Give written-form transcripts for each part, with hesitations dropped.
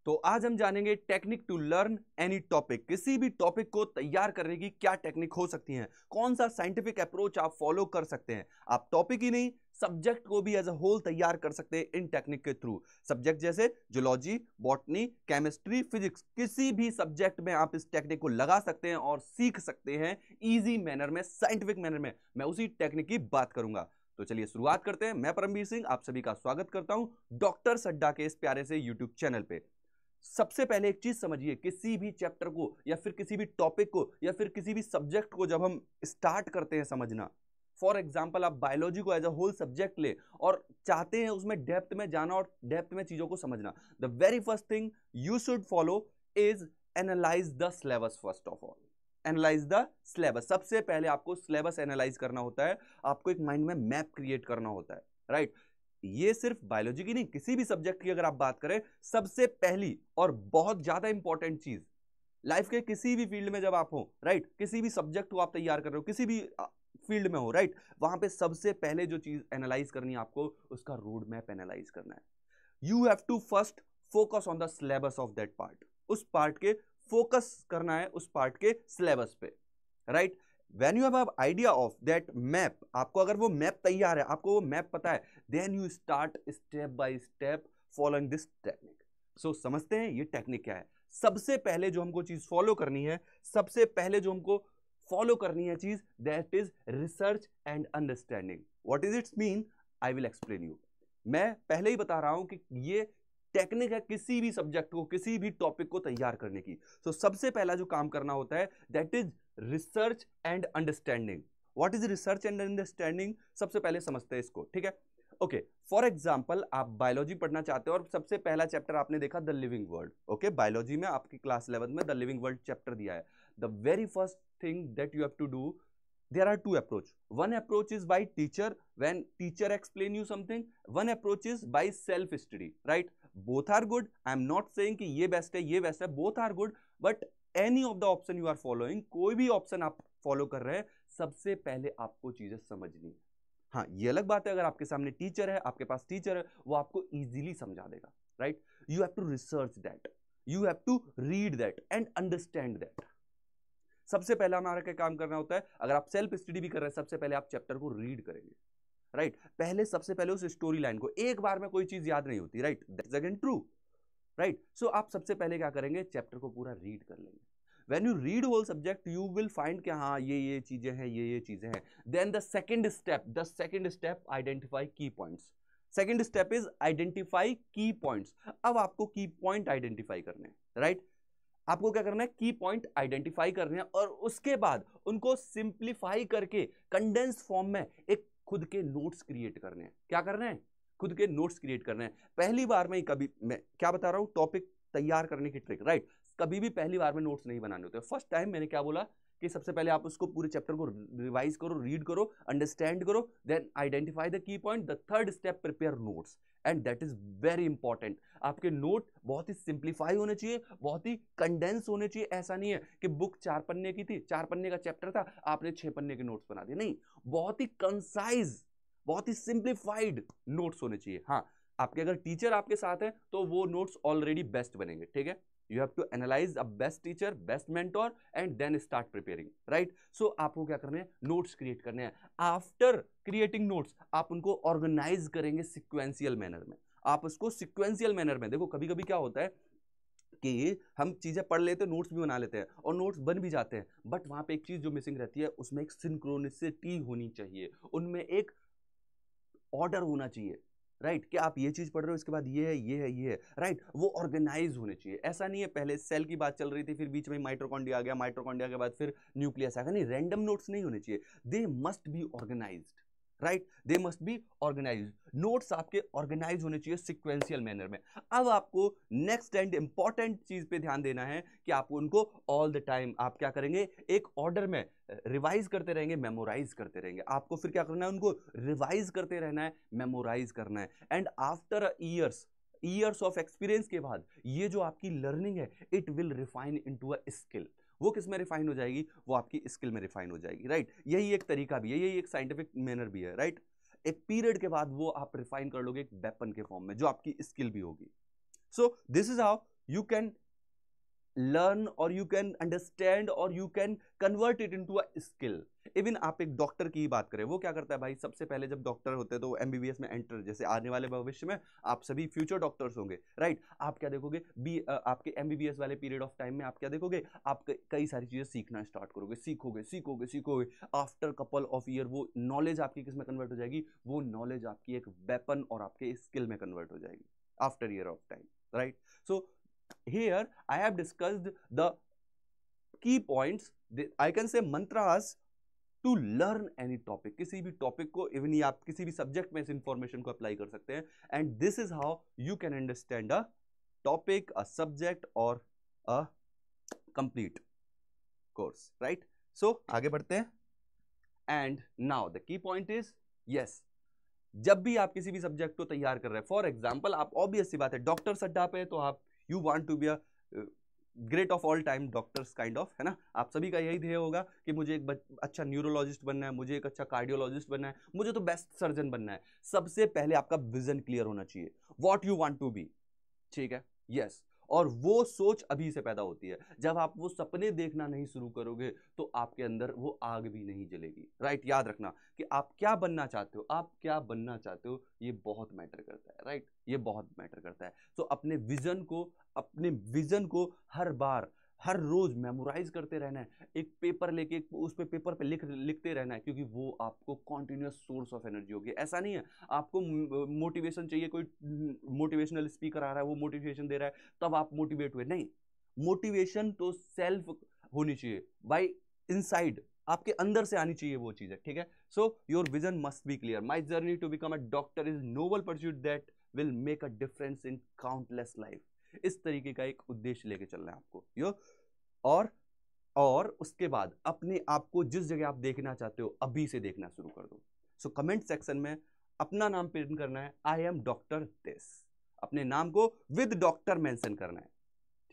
तो आज हम जानेंगे technique to learn any topic. किसी भी टॉपिक को तैयार करने की क्या टेक्निक हो सकती है, कौन सा साइंटिफिक अप्रोच आप फॉलो कर सकते हैं। आप टॉपिक ही नहीं, सब्जेक्ट को भी एज अ होल तैयार कर सकते हैं इन टेक्निक के थ्रू। सब्जेक्ट जैसे जूलॉजी, बॉटनी, केमिस्ट्री, फिजिक्स, किसी भी सब्जेक्ट में आप इस टेक्निक को लगा सकते हैं और सीख सकते हैं इजी मैनर में, साइंटिफिक मैनर में। मैं उसी टेक्निक की बात करूंगा। तो चलिए शुरुआत करते हैं। मैं परमवीर सिंह आप सभी का स्वागत करता हूं डॉक्टर सड्डा के इस प्यारे से यूट्यूब चैनल पे। सबसे पहले एक चीज समझिए, किसी भी चैप्टर को या फिर किसी भी टॉपिक को या फिर किसी भी सब्जेक्ट को जब हम स्टार्ट करते हैं समझना, फॉर एग्जाम्पल आप बायोलॉजी को एज अ होल सब्जेक्ट ले और चाहते हैं उसमें डेप्थ में जाना और डेप्थ में चीजों को समझना, the very first thing you should follow is analyse the syllabus. First of all analyse the syllabus. सबसे पहले आपको सिलेबस एनालाइज करना होता है, आपको एक माइंड में मैप क्रिएट करना होता है, राइट। ये सिर्फ बायोलॉजी की नहीं, किसी भी सब्जेक्ट की अगर आप बात करें, सबसे पहली और बहुत ज्यादा इंपॉर्टेंट चीज लाइफ के किसी भी फील्ड में जब आप हो, राइट, किसी भी सब्जेक्ट को आप तैयार कर रहे हो, किसी भी फील्ड में हो, राइट, वहां पे सबसे पहले जो चीज एनालाइज करनी है आपको, उसका रोड मैप एनालाइज करना है। You have to first focus on the syllabus of that part. उस पार्ट के फोकस करना है, उस पार्ट के सिलेबस पे, right. When you have an idea of that map, आपको अगर वो मैप तैयार है, आपको वो मैप पता है, then you start step by step following this technique. So समझते हैं ये टेक्निक क्या है। सबसे पहले जो हमको चीज फॉलो करनी है, सबसे पहले जो हमको फॉलो करनी है चीज, that is research and understanding. What is it's mean, I will explain you. मैं पहले ही बता रहा हूं कि ये टेक्निक है किसी भी सब्जेक्ट को, किसी भी टॉपिक को तैयार करने की। तो सबसे पहला जो काम करना होता है, that is research and understanding. What is research and understanding, सबसे पहले समझते हैं इसको, ठीक है। ओके, फॉर एग्जांपल आप बायोलॉजी पढ़ना चाहते हो और सबसे पहला चैप्टर आपने देखा the living world. Okay, biology में आपकी क्लास 11 में द लिविंग वर्ल्ड चैप्टर दिया है। The very first thing that you have to do, there are two approach. One approach is by teacher, when teacher explain you something. One approach is by self study, right? Both are good. I am not saying कि ये best है, ये best है, both are good, but any of the option you are following, कोई भी option आप follow कर रहे हैं, सबसे पहले आपको चीजें समझनी है। हाँ, ये अलग बात है अगर आपके सामने टीचर है, आपके पास टीचर है, वो आपको इजीली समझा देगा, right. You have to research that, you have to read that and understand that. सबसे पहला हमारा क्या काम करना होता है, अगर आप सेल्फ स्टडी भी कर रहे हैं, सबसे पहले आप चैप्टर को रीड करेंगे, राइट। पहले सबसे पहले उस स्टोरी लाइन को, एक बार में कोई चीज याद नहीं होती, right, that's again true, right. So आप सबसे पहले क्या करेंगे, चैप्टर को पूरा रीड कर लेंगे। When you read whole subject, you will find कि हाँ ये चीजें हैं, ये चीजें हैं। Then the second step identify key points. Second step is identify key points. अब आपको की पॉइंट आइडेंटिफाई करने हैं, राइट। आपको क्या करना है, की पॉइंट आइडेंटिफाई करने हैं और उसके बाद उनको सिंप्लीफाई करके कंडेंस फॉर्म में एक खुद के नोट्स क्रिएट करने हैं। क्या करना है, खुद के नोट्स क्रिएट करने हैं। पहली बार में कभी, मैं क्या बता रहा हूं, टॉपिक तैयार करने की ट्रिक, राइट। कभी भी पहली बार में नोट्स नहीं बनाने होते। फर्स्ट टाइम मैंने क्या बोला कि सबसे पहले आप उसको पूरे चैप्टर को रिवाइज करो, रीड करो, अंडरस्टैंड करो, then identify the key point. The third step, prepare notes, and that is very important. आपके नोट बहुत ही सिंप्लीफाई होने चाहिए, बहुत ही कंडेंस होने चाहिए। ऐसा नहीं है कि बुक 4 पन्ने की थी, 4 पन्ने का चैप्टर था, आपने 6 पन्ने के नोट्स बना दिए, नहीं। बहुत ही कंसाइज, बहुत ही सिंप्लीफाइड नोट्स होने चाहिए। हाँ, आपके अगर टीचर आपके साथ है तो वो नोट्स ऑलरेडी बेस्ट बनेंगे, ठीक है। You have to analyze a best teacher, best mentor, and then start preparing, right? So आपको क्या करना है, नोट्स क्रिएट करने हैं। आफ्टर क्रिएटिंग नोट्स आप उनको ऑर्गेनाइज करेंगे सिक्वेंशियल मैनर में। आप उसको सिक्वेंशियल मैनर में, देखो कभी कभी क्या होता है कि हम चीजें पढ़ लेते हैं, नोट्स भी बना लेते हैं और नोट्स बन भी जाते हैं, बट वहां पे एक चीज जो मिसिंग रहती है, उसमें एक सिंक्रोनिसिटी होनी चाहिए, उनमें एक ऑर्डर होना चाहिए, राइट। कि आप ये चीज पढ़ रहे हो, इसके बाद ये है, ये है, ये है, राइट। वो ऑर्गेनाइज होने चाहिए। ऐसा नहीं है पहले सेल की बात चल रही थी, फिर बीच में माइटोकॉन्ड्रिया आ गया, माइटोकॉन्ड्रिया के बाद फिर न्यूक्लियस आ गया, नहीं। रैंडम नोट्स नहीं होने चाहिए, they must be organised, right, they must be organised. Notes आपके ऑर्गेनाइज होने चाहिए सिक्वेंशियल मैनर में। अब आपको नेक्स्ट एंड इंपॉर्टेंट चीज पे ध्यान देना है कि आपको उनको ऑल द टाइम आप क्या करेंगे, एक ऑर्डर में रिवाइज करते रहेंगे, मेमोराइज करते रहेंगे। आपको फिर क्या करना है, उनको रिवाइज करते रहना है, मेमोराइज करना है। And after years of experience के बाद ये जो आपकी लर्निंग है, it will refine into a skill. वो किस में रिफाइन हो जाएगी, वो आपकी स्किल में रिफाइन हो जाएगी, राइट। यही एक तरीका भी है, यही एक साइंटिफिक मैनर भी है, राइट। एक पीरियड के बाद वो आप रिफाइन कर लोगे एक वेपन के फॉर्म में, जो आपकी स्किल भी होगी। So this is how you can learn or you can understand or you can convert it into a skill. Even आप एक डॉक्टर की ही बात करें, वो क्या करता है भाई, सबसे पहले जब डॉक्टर होते हैं तो एमबीबीएस में एंटर, जैसे आने वाले भविष्य में आप सभी फ्यूचर डॉक्टर्स होंगे, राइट? आप क्या देखोगे, आपके एमबीबीएस वाले पीरियड ऑफ टाइम में आप क्या देखोगे, आप कई सारी चीजें सीखना स्टार्ट करोगे, सीखोगे सीखोगे सीखोगे। आफ्टर कपल ऑफ ईयर वो नॉलेज आपकी किस में कन्वर्ट हो जाएगी, वो नॉलेज आपकी एक वेपन और आपके स्किल में कन्वर्ट हो जाएगी after year of time, right? So here I have discussed the key points, I can say mantras to learn any topic. किसी भी टॉपिक को, इवन ही आप किसी भी सब्जेक्ट में इस इंफॉर्मेशन को अप्लाई कर सकते हैं, and this is how you can understand a topic, a subject और अ कंप्लीट कोर्स, राइट? सो आगे बढ़ते हैं, and now the key point is, yes, जब भी आप किसी भी सब्जेक्ट को तैयार कर रहे हैं, फॉर एग्जाम्पल आप ऑब्वियस सी बात है डॉक्टर अड्डा पे, तो आप you want to be a great of all time doctors kind of, है ना? आप सभी का यही ध्येय होगा कि मुझे एक अच्छा न्यूरोलॉजिस्ट बनना है, मुझे एक अच्छा कार्डियोलॉजिस्ट बनना है, मुझे तो बेस्ट सर्जन बनना है। सबसे पहले आपका विजन क्लियर होना चाहिए, what you want to be, ठीक है? यस, और वो सोच अभी से पैदा होती है। जब आप वो सपने देखना नहीं शुरू करोगे तो आपके अंदर वो आग भी नहीं जलेगी, राइट? याद रखना कि आप क्या बनना चाहते हो, आप क्या बनना चाहते हो, ये बहुत मैटर करता है, राइट? ये बहुत मैटर करता है। तो अपने विजन को हर बार, हर रोज मेमोराइज करते रहना है, एक पेपर लेके उस पे पेपर पे लिखते रहना है, क्योंकि वो आपको कॉन्टिन्यूस सोर्स ऑफ एनर्जी होगी। ऐसा नहीं है आपको मोटिवेशन चाहिए, कोई मोटिवेशनल स्पीकर आ रहा है वो मोटिवेशन दे रहा है तब आप मोटिवेट हुए, नहीं। मोटिवेशन तो सेल्फ होनी चाहिए, बाय इनसाइड, आपके अंदर से आनी चाहिए वो चीज है, ठीक है? So your vision must be clear. My journey to become a doctor is noble pursuit that will make a difference in countless life. इस तरीके का एक उद्देश्य लेके चलना है आपको, यो। और उसके बाद अपने आप को जिस जगह आप देखना चाहते हो अभी से देखना शुरू कर दो। सो कमेंट सेक्शन में अपना नाम प्रिंट करना है, आई एम डॉक्टर दिस, अपने नाम को विद डॉक्टर मेंशन करना है,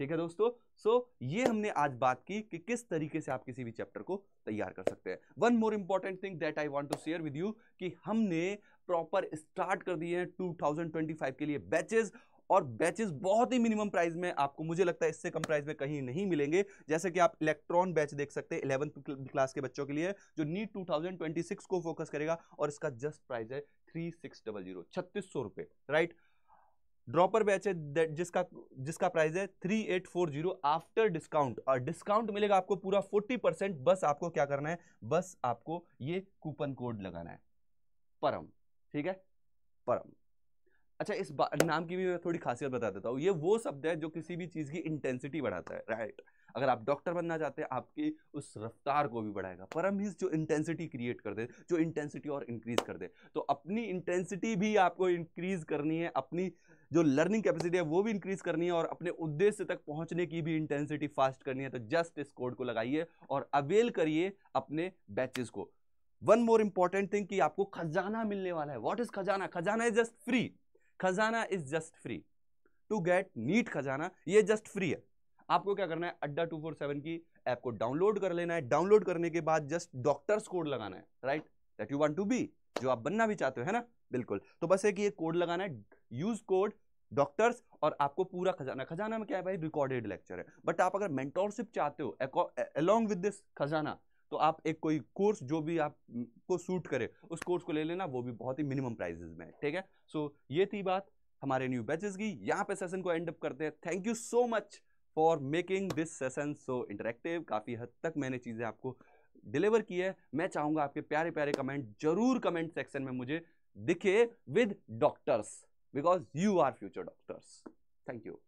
ठीक है दोस्तों? सो ये हमने आज बात की कि किस तरीके से आप किसी भी चैप्टर को तैयार कर सकते हैं। One more important thing that I want to share with you कि हमने प्रॉपर स्टार्ट कर दिए हैं 2025 के लिए बैचेस, और बैचेस बहुत ही मिनिमम प्राइस में आपको, मुझे लगता है इससे कम प्राइस में कहीं नहीं मिलेंगे। जैसे कि आप इलेक्ट्रॉन बैच देख सकते हैं 11th क्लास के बच्चों के लिए, जो नीट 2026 को फोकस करेगा, और इसका जस्ट प्राइस है 3600, 3600 रुपए, राइट? ड्रॉपर बैच है जिसका प्राइस है 3840 आफ्टर डिस्काउंट, और डिस्काउंट मिलेगा आपको पूरा 40%। बस आपको क्या करना है, बस आपको ये कूपन कोड लगाना है, परम, ठीक है? परम। अच्छा, इस नाम की भी मैं थोड़ी खासियत बता देता हूँ। ये वो शब्द है जो किसी भी चीज की इंटेंसिटी बढ़ाता है, राइट? अगर आप डॉक्टर बनना चाहते हैं, आपकी उस रफ्तार को भी बढ़ाएगा। परम मींस जो इंटेंसिटी क्रिएट कर दे, जो इंटेंसिटी और इंक्रीज कर दे। तो अपनी इंटेंसिटी भी आपको इंक्रीज करनी है, अपनी जो लर्निंग कैपेसिटी है वो भी इंक्रीज करनी है, और अपने उद्देश्य तक पहुंचने की भी इंटेंसिटी फास्ट करनी है। तो जस्ट इस कोड को लगाइए और अवेल करिए अपने बैचेस को। वन मोर इंपॉर्टेंट थिंग कि आपको खजाना मिलने वाला है। व्हाट इज खजाना? खजाना इज जस्ट फ्री। खजाना is just free to get neat खजाना, ये जस्ट फ्री है। आपको क्या करना है, अड्डा 247 की ऐप को डाउनलोड कर लेना है। डाउनलोड करने के बाद जस्ट डॉक्टर्स कोड लगाना है, right? That you want to be, जो आप बनना भी चाहते हो, है ना? बिल्कुल। तो बस एक ये कोड लगाना है, यूज कोड डॉक्टर्स, और आपको पूरा खजाना। खजाना में क्या है भाई, रिकॉर्डेड लेक्चर है। बट आप अगर मेंटोरशिप चाहते हो अलोंग विद दिस खजाना, तो आप एक कोई कोर्स जो भी आपको सूट करे उस कोर्स को ले लेना, वो भी बहुत ही मिनिमम प्राइसेस में, ठीक है? सो ये थी बात हमारे न्यू बैचेस की। यहाँ पे सेशन को एंड अप करते हैं। Thank you so much for making this session so interactive. काफी हद तक मैंने चीजें आपको डिलीवर की है। मैं चाहूंगा आपके प्यारे प्यारे कमेंट जरूर कमेंट सेक्शन में मुझे दिखे with doctors, because you are future doctors. Thank you.